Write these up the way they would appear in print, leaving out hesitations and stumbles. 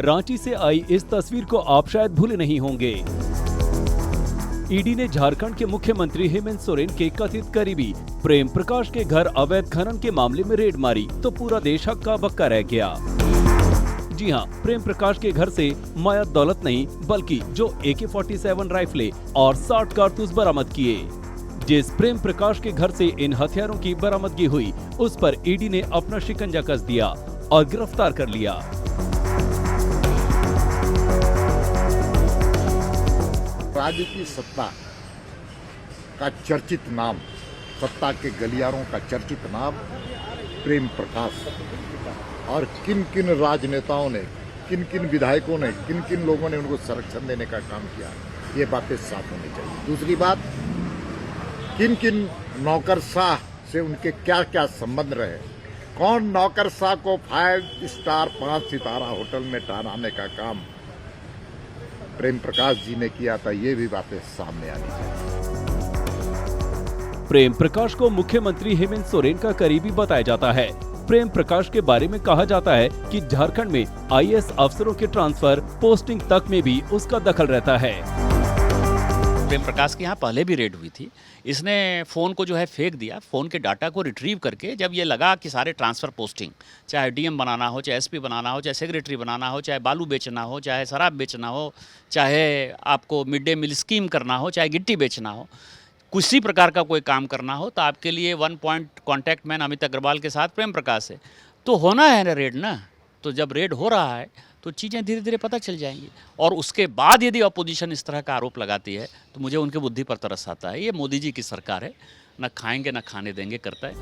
रांची से आई इस तस्वीर को आप शायद भूले नहीं होंगे। ईडी ने झारखंड के मुख्यमंत्री हेमंत सोरेन के कथित करीबी प्रेम प्रकाश के घर अवैध खनन के मामले में रेड मारी तो पूरा देश हक्का बक्का रह गया। जी हां, प्रेम प्रकाश के घर से माया दौलत नहीं बल्कि जो AK-47 राइफलें और 60 कारतूस बरामद किए। जिस प्रेम प्रकाश के घर से इन हथियारों की बरामदगी हुई उस पर ईडी ने अपना शिकंजा कस दिया और गिरफ्तार कर लिया। राज्य की सत्ता का चर्चित नाम, सत्ता के गलियारों का चर्चित नाम प्रेम प्रकाश, और किन किन राजनेताओं ने, किन किन विधायकों ने, किन किन लोगों ने उनको संरक्षण देने का काम किया, ये बातें साफ होनी चाहिए। दूसरी बात, किन किन नौकरशाह से उनके क्या क्या संबंध रहे, कौन नौकरशाह को 5 स्टार 5 सितारा होटल में ठहराने का काम प्रेम प्रकाश जी ने किया था, ये भी बातें सामने आनी चाहिए। प्रेम प्रकाश को मुख्यमंत्री हेमंत सोरेन का करीबी बताया जाता है। प्रेम प्रकाश के बारे में कहा जाता है कि झारखंड में IAS अफसरों के ट्रांसफर, पोस्टिंग तक में भी उसका दखल रहता है। प्रेम प्रकाश के यहाँ पहले भी रेड हुई थी। इसने फ़ोन को जो है फेंक दिया, फ़ोन के डाटा को रिट्रीव करके जब ये लगा कि सारे ट्रांसफ़र पोस्टिंग, चाहे DM बनाना हो, चाहे SP बनाना हो, चाहे सेक्रेटरी बनाना हो, चाहे बालू बेचना हो, चाहे शराब बेचना हो, चाहे आपको मिड डे मील स्कीम करना हो, चाहे गिट्टी बेचना हो, किसी प्रकार का कोई काम करना हो तो आपके लिए 1 point contact man Amit Agarwal के साथ प्रेम प्रकाश है। तो होना है ना रेड ना, तो जब रेड हो रहा है तो चीज़ें धीरे धीरे पता चल जाएंगी। और उसके बाद यदि अपोजिशन इस तरह का आरोप लगाती है तो मुझे उनकी बुद्धि पर तरस आता है। ये मोदी जी की सरकार है, न खाएंगे न खाने देंगे करता है।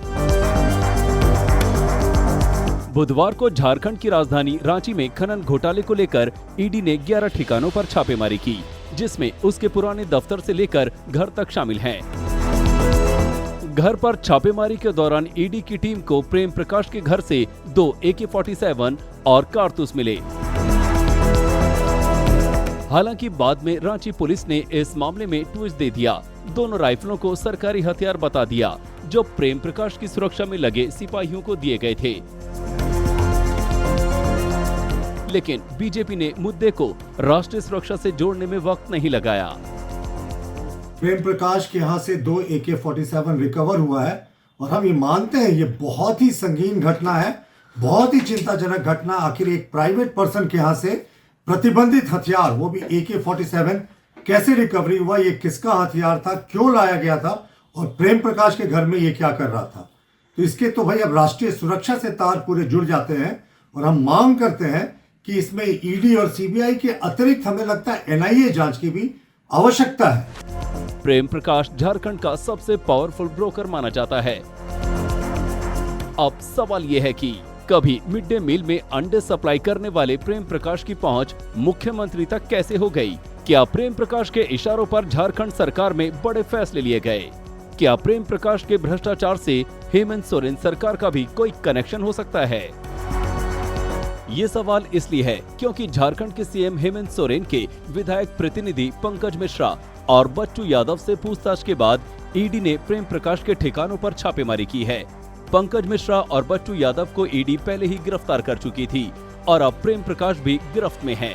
बुधवार को झारखंड की राजधानी रांची में खनन घोटाले को लेकर ईडी ने 11 ठिकानों पर छापेमारी की, जिसमें उसके पुराने दफ्तर से लेकर घर तक शामिल हैं। घर पर छापेमारी के दौरान ईडी की टीम को प्रेम प्रकाश के घर से 2 AK-47 और कारतूस मिले। हालांकि बाद में रांची पुलिस ने इस मामले में ट्विस्ट दे दिया, दोनों राइफलों को सरकारी हथियार बता दिया जो प्रेम प्रकाश की सुरक्षा में लगे सिपाहियों को दिए गए थे। लेकिन बीजेपी ने मुद्दे को राष्ट्रीय सुरक्षा से जोड़ने में वक्त नहीं लगाया। प्रेम प्रकाश के यहाँ से 2 AK-47 रिकवर हुआ है और हम ये मानते हैं ये बहुत ही संगीन घटना है, बहुत ही चिंताजनक घटना। आखिर एक प्राइवेट पर्सन के यहाँ से प्रतिबंधित हथियार, वो भी AK-47 कैसे रिकवरी हुआ, ये किसका हथियार था, क्यों लाया गया था और प्रेम प्रकाश के घर में ये क्या कर रहा था। तो इसके तो भाई अब राष्ट्रीय सुरक्षा से तार पूरे जुड़ जाते हैं और हम मांग करते हैं कि इसमें ईडी और CBI के अतिरिक्त हमें लगता है NIA जांच की भी आवश्यकता है। प्रेम प्रकाश झारखंड का सबसे पावरफुल ब्रोकर माना जाता है। अब सवाल यह है कि कभी मिड डे मील में अंडे सप्लाई करने वाले प्रेम प्रकाश की पहुंच मुख्यमंत्री तक कैसे हो गई? क्या प्रेम प्रकाश के इशारों पर झारखंड सरकार में बड़े फैसले लिए गए? क्या प्रेम प्रकाश के भ्रष्टाचार से हेमंत सोरेन सरकार का भी कोई कनेक्शन हो सकता है? ये सवाल इसलिए है क्योंकि झारखंड के CM हेमंत सोरेन के विधायक प्रतिनिधि पंकज मिश्रा और बच्चू यादव से पूछताछ के बाद ईडी ने प्रेम प्रकाश के ठिकानों पर छापेमारी की है। पंकज मिश्रा और बच्चू यादव को ईडी पहले ही गिरफ्तार कर चुकी थी और अब प्रेम प्रकाश भी गिरफ्त में है।